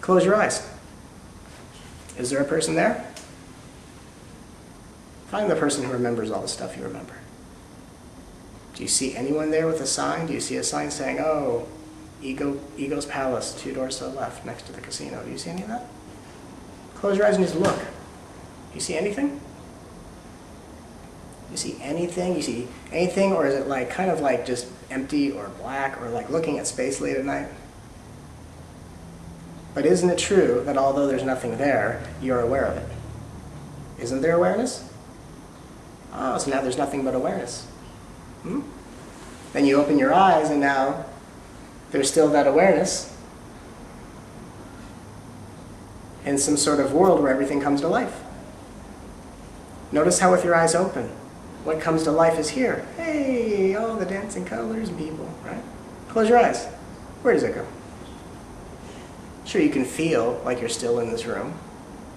Close your eyes. Is there a person there? Find the person who remembers all the stuff you remember. Do you see anyone there with a sign? Do you see a sign saying, oh, Ego's Palace, 2 doors to the left, next to the casino? Do you see any of that? Close your eyes and just look. Do you see anything? You see anything? You see anything, or is it like kind of like just empty or black, or like looking at space late at night? But isn't it true that although there's nothing there, you're aware of it? Isn't there awareness? Oh, so now there's nothing but awareness. Then you open your eyes and now there's still that awareness in some sort of world where everything comes to life. Notice how with your eyes open, what comes to life is here. Hey, all the dancing colors and people, right? Close your eyes. Where does it go? Sure, you can feel like you're still in this room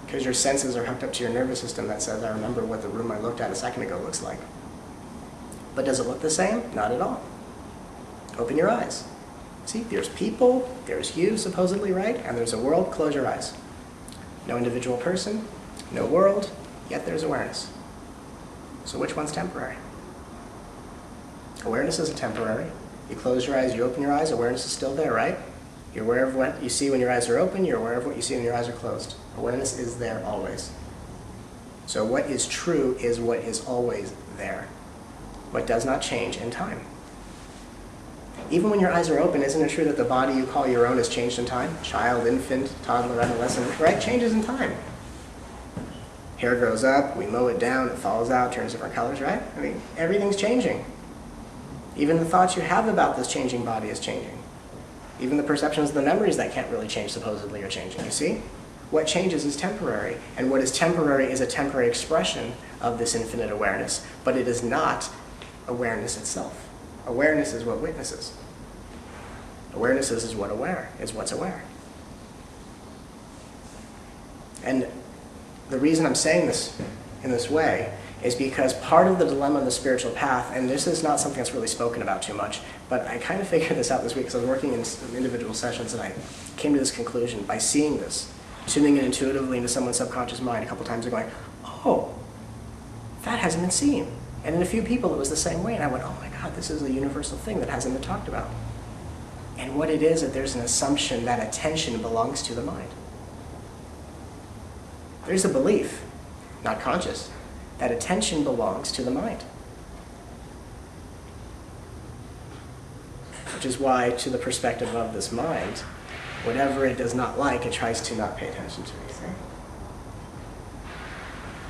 because your senses are hooked up to your nervous system that says, I remember what the room I looked at a second ago looks like. But does it look the same? Not at all. Open your eyes. See, there's people, there's you supposedly, right? And there's a world. Close your eyes. No individual person, no world, yet there's awareness. So which one's temporary? Awareness isn't temporary. You close your eyes, you open your eyes, awareness is still there, right? You're aware of what you see when your eyes are open, you're aware of what you see when your eyes are closed. Awareness is there always. So what is true is what is always there. What does not change in time. Even when your eyes are open, isn't it true that the body you call your own is changed in time? Child, infant, toddler, adolescent, right? Changes in time. Hair grows up, we mow it down, it falls out, turns different colors, right? I mean, everything's changing. Even the thoughts you have about this changing body is changing. Even the perceptions of the memories that can't really change supposedly are changing, you see? What changes is temporary, and what is temporary is a temporary expression of this infinite awareness, but it is not awareness itself. Awareness is what witnesses. Awareness is what aware, is what's aware. And the reason I'm saying this in this way is because part of the dilemma of the spiritual path, and this is not something that's really spoken about too much, but I kind of figured this out this week because I was working in some individual sessions and I came to this conclusion by seeing this, tuning in intuitively into someone's subconscious mind a couple times and going, oh, that hasn't been seen. And in a few people it was the same way, and I went, oh my God, this is a universal thing that hasn't been talked about. And what it is that there's an assumption that attention belongs to the mind. There's a belief, not conscious, that attention belongs to the mind. Which is why, to the perspective of this mind, whatever it does not like, it tries to not pay attention to. You see?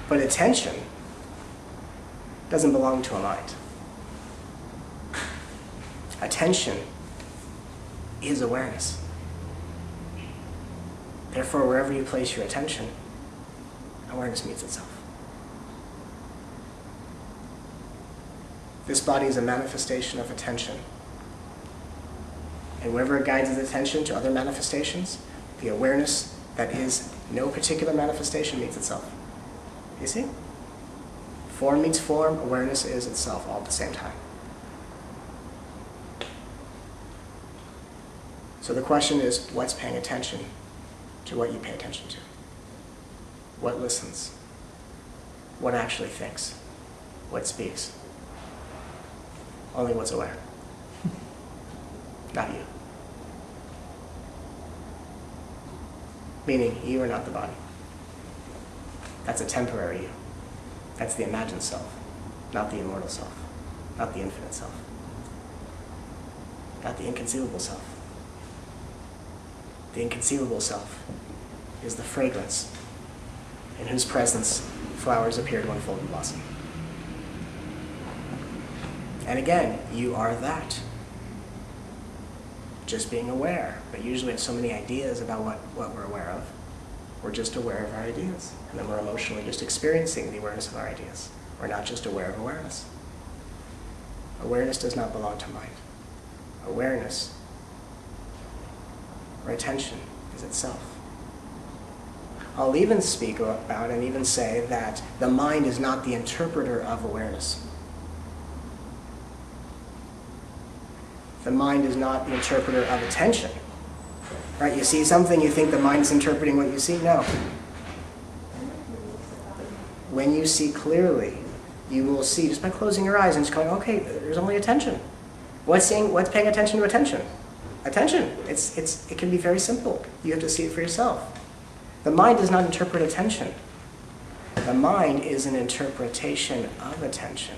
But attention doesn't belong to a mind. Attention is awareness. Therefore, wherever you place your attention, awareness meets itself. This body is a manifestation of attention. And wherever it guides its attention to other manifestations, the awareness that is no particular manifestation meets itself. You see? Form meets form, awareness is itself all at the same time. So the question is, what's paying attention to what you pay attention to? What listens? What actually thinks? What speaks? Only what's aware. Not you. Meaning, you are not the body. That's a temporary you. That's the imagined self, not the immortal self, not the infinite self, not the inconceivable self. The inconceivable self is the fragrance in whose presence flowers appear to unfold and blossom. And again, you are that. Just being aware, but usually we have so many ideas about what we're aware of. We're just aware of our ideas, and then we're emotionally just experiencing the awareness of our ideas. We're not just aware of awareness. Awareness does not belong to mind. Awareness, or attention, is itself. I'll even speak about and even say that the mind is not the interpreter of awareness. The mind is not the interpreter of attention. Right? You see something, you think the mind is interpreting what you see. No. When you see clearly, you will see just by closing your eyes and just going, okay, there's only attention. What's paying attention to attention? Attention. It can be very simple. You have to see it for yourself. The mind does not interpret attention. The mind is an interpretation of attention.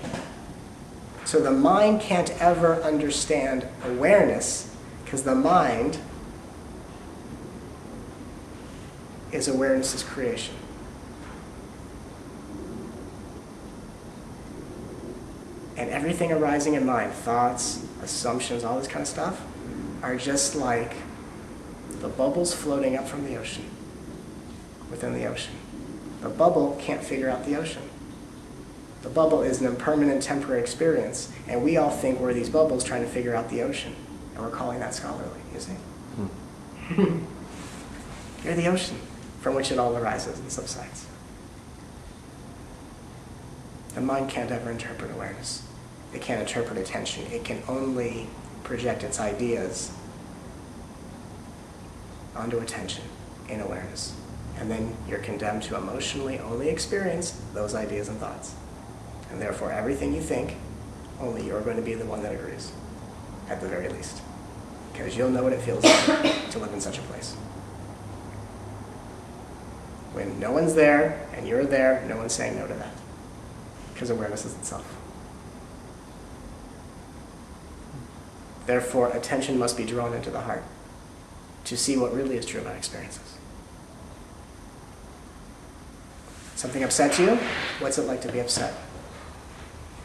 So the mind can't ever understand awareness because the mind is awareness's creation. And everything arising in mind, thoughts, assumptions, all this kind of stuff, are just like the bubbles floating up from the ocean, within the ocean. The bubble can't figure out the ocean. The bubble is an impermanent temporary experience, and we all think we're these bubbles trying to figure out the ocean. And we're calling that scholarly, you see? You're the ocean from which it all arises and subsides. The mind can't ever interpret awareness. It can't interpret attention. It can only project its ideas onto attention in awareness. And then you're condemned to emotionally only experience those ideas and thoughts. And therefore, everything you think, only you're going to be the one that agrees, at the very least. Because you'll know what it feels like to live in such a place. When no one's there, and you're there, no one's saying no to that. Because awareness is itself. Therefore, attention must be drawn into the heart to see what really is true about experiences. Something upsets you? What's it like to be upset?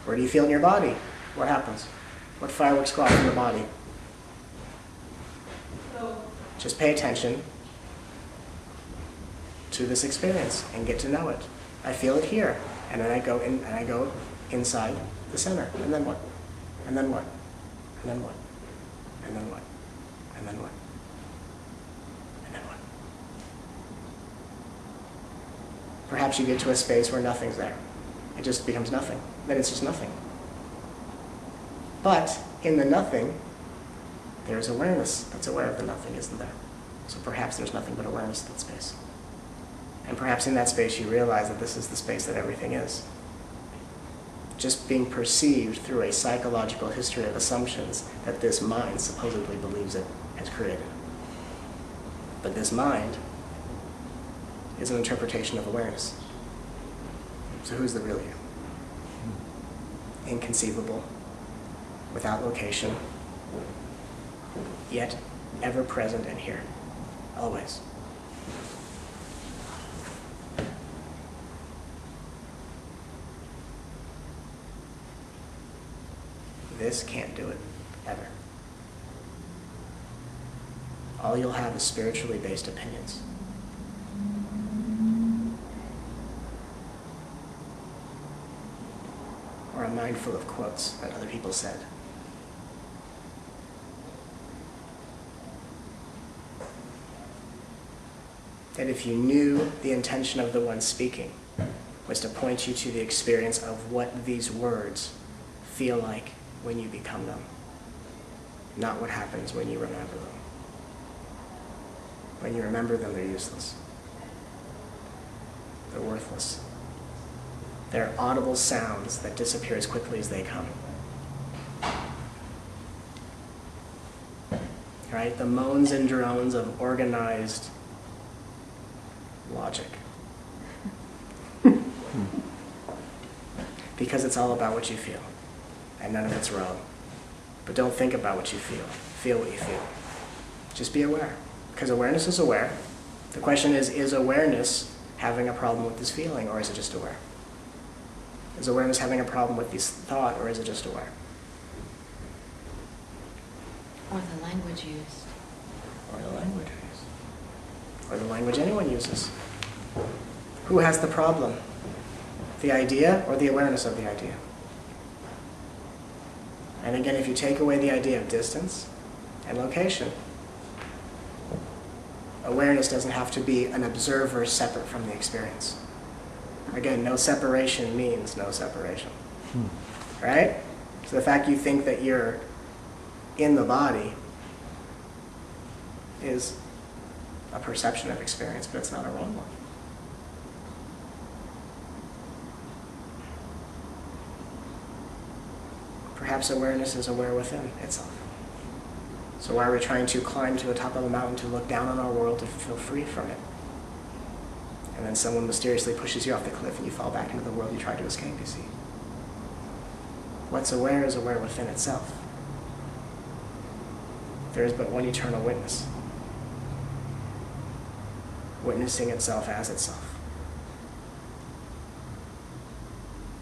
Where do you feel in your body? What happens? What fireworks go off in the body? Just pay attention to this experience and get to know it. I feel it here, and then I go in, and I go inside the center, and then what? And then what? And then what? And then what? And then what? And then what? Perhaps you get to a space where nothing's there. It just becomes nothing. Then it's just nothing. But in the nothing, there's awareness that's aware of the nothing, isn't there? So perhaps there's nothing but awareness in that space. And perhaps in that space you realize that this is the space that everything is. Just being perceived through a psychological history of assumptions that this mind supposedly believes it has created. But this mind is an interpretation of awareness. So who's the real you? Inconceivable, without location, yet ever present and here, always. This can't do it, ever. All you'll have is spiritually based opinions. Or a mind full of quotes that other people said. That if you knew the intention of the one speaking was to point you to the experience of what these words feel like when you become them, not what happens when you remember them. When you remember them, they're useless. They're worthless. They're audible sounds that disappear as quickly as they come. Right? The moans and drones of organized logic. Because it's all about what you feel, and none of it's wrong. But don't think about what you feel. Feel what you feel. Just be aware. Because awareness is aware. The question is awareness having a problem with this feeling, or is it just aware? Is awareness having a problem with this thought, or is it just aware? Or the language used. Or the language used. Or the language anyone uses. Who has the problem? The idea or the awareness of the idea? And again, if you take away the idea of distance and location, awareness doesn't have to be an observer separate from the experience. Again, no separation means no separation. Right? So the fact you think that you're in the body is a perception of experience, but it's not a wrong one. Perhaps awareness is aware within itself. So why are we trying to climb to the top of a mountain to look down on our world to feel free from it? And then someone mysteriously pushes you off the cliff and you fall back into the world you tried to escape, you see. What's aware is aware within itself. There is but one eternal witness, witnessing itself as itself.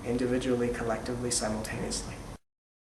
Individually, collectively, simultaneously.